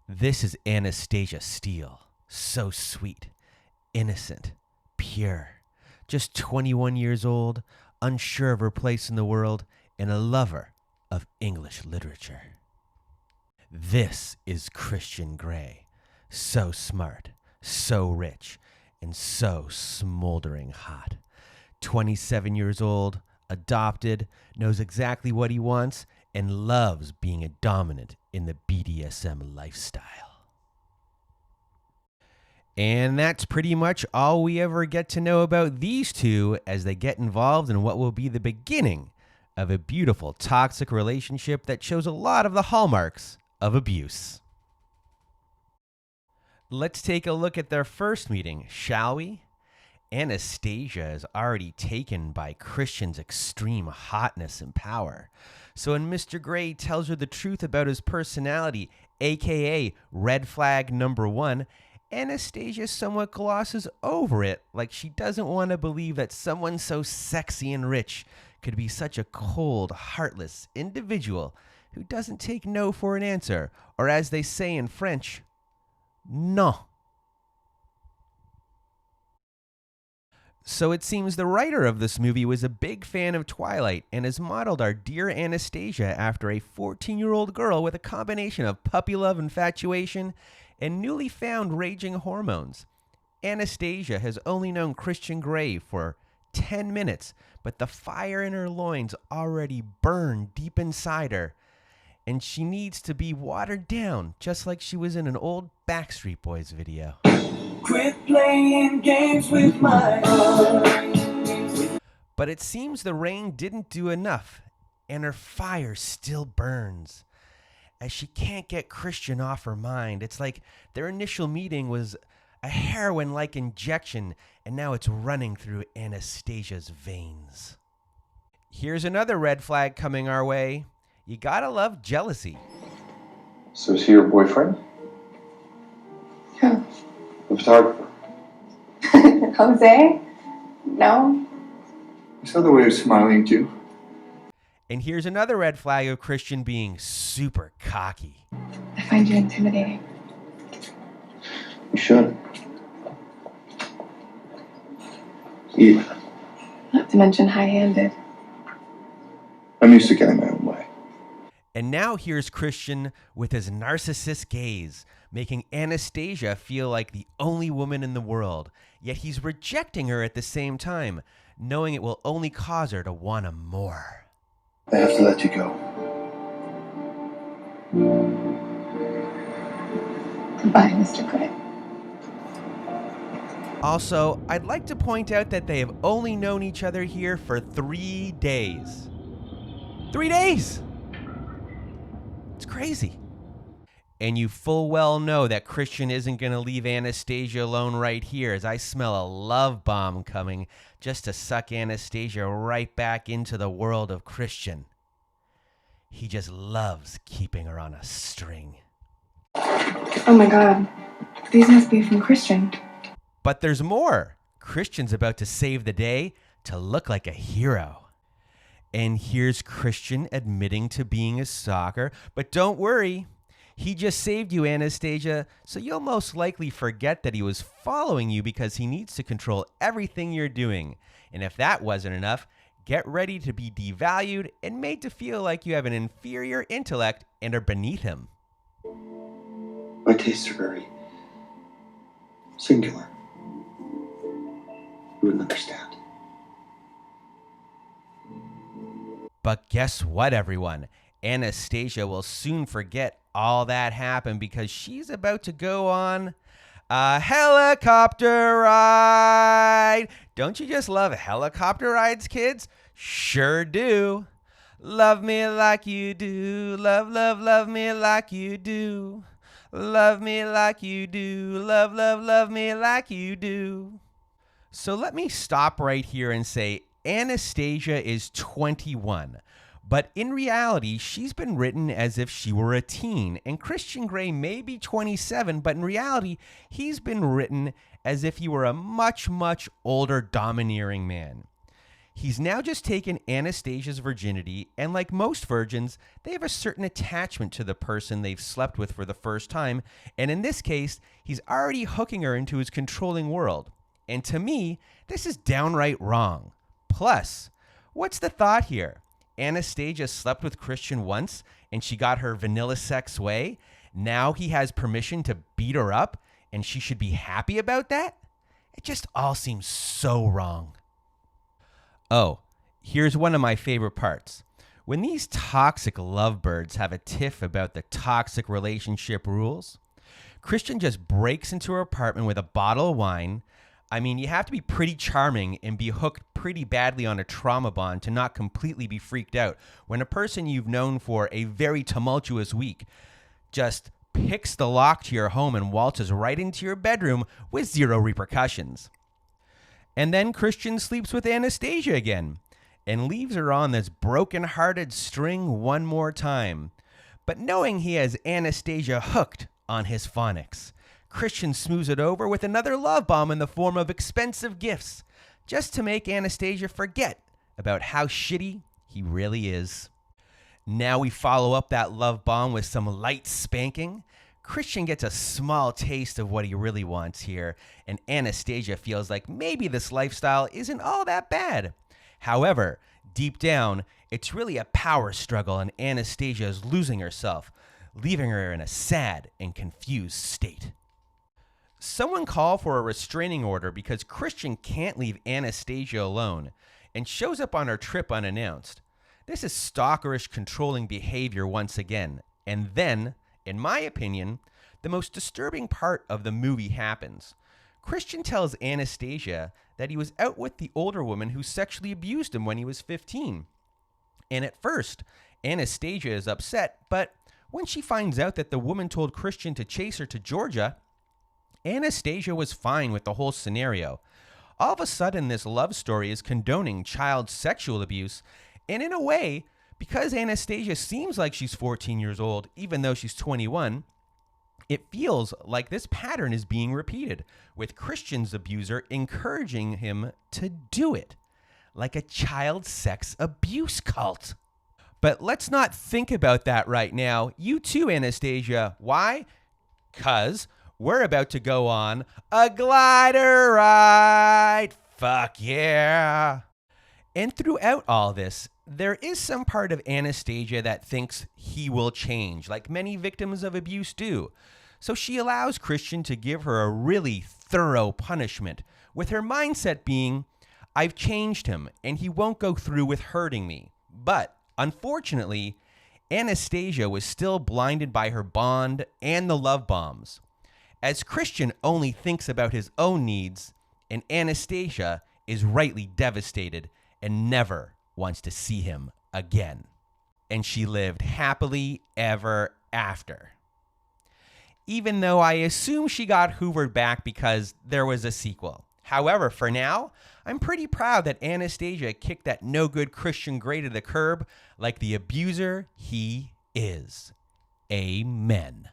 This is Anastasia Steele, so sweet, innocent, pure, just 21 years old, unsure of her place in the world, and a lover of English literature. This is Christian Grey, so smart, so rich, and so smoldering hot. 27 years old, adopted, knows exactly what he wants, and loves being a dominant in the BDSM lifestyle. And that's pretty much all we ever get to know about these two as they get involved in what will be the beginning of a beautiful toxic relationship that shows a lot of the hallmarks of abuse. Let's take a look at their first meeting, shall we? Anastasia is already taken by Christian's extreme hotness and power. So when Mr. Grey tells her the truth about his personality, aka red flag number 1, Anastasia somewhat glosses over it, like she doesn't want to believe that someone so sexy and rich could be such a cold, heartless individual who doesn't take no for an answer, or as they say in French, non. So it seems the writer of this movie was a big fan of Twilight and has modeled our dear Anastasia after a 14-year-old girl with a combination of puppy love infatuation and newly found raging hormones. Anastasia has only known Christian Grey for 10 minutes, but the fire in her loins already burned deep inside her, and she needs to be watered down, just like she was in an old Backstreet Boys video. Quit playing games with my heart. But it seems the rain didn't do enough, and her fire still burns. As she can't get Christian off her mind, it's like their initial meeting was a heroin-like injection, and now it's running through Anastasia's veins. Here's another red flag coming our way. You gotta love jealousy. So is he your boyfriend? Who? The photographer. Jose? No? I saw the way he was smiling at you. And here's another red flag of Christian being super cocky. I find you intimidating. You should. Yeah. Not to mention high-handed. I'm used to getting my own way. And now here's Christian with his narcissist gaze, making Anastasia feel like the only woman in the world, yet he's rejecting her at the same time, knowing it will only cause her to want him more. I have to let you go. Goodbye, Mr. Grey. Also, I'd like to point out that they have only known each other here for 3 days. 3 days! It's crazy. And you full well know that Christian isn't going to leave Anastasia alone right here, as I smell a love bomb coming just to suck Anastasia right back into the world of Christian. He just loves keeping her on a string. Oh my god. These must be from Christian. But there's more. Christian's about to save the day to look like a hero. And here's Christian admitting to being a stalker, but don't worry. He just saved you, Anastasia, so you'll most likely forget that he was following you because he needs to control everything you're doing. And if that wasn't enough, get ready to be devalued and made to feel like you have an inferior intellect and are beneath him. My tastes are very singular. You wouldn't understand. But guess what, everyone? Anastasia will soon forget all that happened because she's about to go on a helicopter ride. Don't you just love helicopter rides, kids? Sure do. Love me like you do. Love, love, love me like you do. Love me like you do. Love, love, love me like you do. So let me stop right here and say Anastasia is 21. But in reality, she's been written as if she were a teen, and Christian Grey may be 27, but in reality, he's been written as if he were a much, much older, domineering man. He's now just taken Anastasia's virginity, and like most virgins, they have a certain attachment to the person they've slept with for the first time, and in this case, he's already hooking her into his controlling world. And to me, this is downright wrong. Plus, what's the thought here? Anastasia slept with Christian once, and she got her vanilla sex way. Now he has permission to beat her up, and she should be happy about that? It just all seems so wrong. Oh, here's one of my favorite parts. When these toxic lovebirds have a tiff about the toxic relationship rules, Christian just breaks into her apartment with a bottle of wine. I mean, you have to be pretty charming and be hooked pretty badly on a trauma bond to not completely be freaked out when a person you've known for a very tumultuous week just picks the lock to your home and waltzes right into your bedroom with zero repercussions. And then Christian sleeps with Anastasia again and leaves her on this broken-hearted string one more time. But knowing he has Anastasia hooked on his phonics, Christian smooths it over with another love bomb in the form of expensive gifts, just to make Anastasia forget about how shitty he really is. Now we follow up that love bomb with some light spanking. Christian gets a small taste of what he really wants here, and Anastasia feels like maybe this lifestyle isn't all that bad. However, deep down, it's really a power struggle, and Anastasia is losing herself, leaving her in a sad and confused state. Someone call for a restraining order because Christian can't leave Anastasia alone and shows up on her trip unannounced. This is stalkerish, controlling behavior once again. And then, in my opinion, the most disturbing part of the movie happens. Christian tells Anastasia that he was out with the older woman who sexually abused him when he was 15. And at first, Anastasia is upset, but when she finds out that the woman told Christian to chase her to Georgia, Anastasia was fine with the whole scenario. All of a sudden, this love story is condoning child sexual abuse, and in a way, because Anastasia seems like she's 14 years old, even though she's 21, it feels like this pattern is being repeated, with Christian's abuser encouraging him to do it, like a child sex abuse cult. But let's not think about that right now. You too, Anastasia. Why? 'Cause we're about to go on a glider ride. Fuck yeah. And throughout all this, there is some part of Anastasia that thinks he will change, like many victims of abuse do. So she allows Christian to give her a really thorough punishment, with her mindset being, I've changed him and he won't go through with hurting me. But unfortunately, Anastasia was still blinded by her bond and the love bombs, as Christian only thinks about his own needs, and Anastasia is rightly devastated and never wants to see him again. And she lived happily ever after. Even though I assume she got hoovered back because there was a sequel. However, for now, I'm pretty proud that Anastasia kicked that no-good Christian Grey to the curb like the abuser he is. Amen.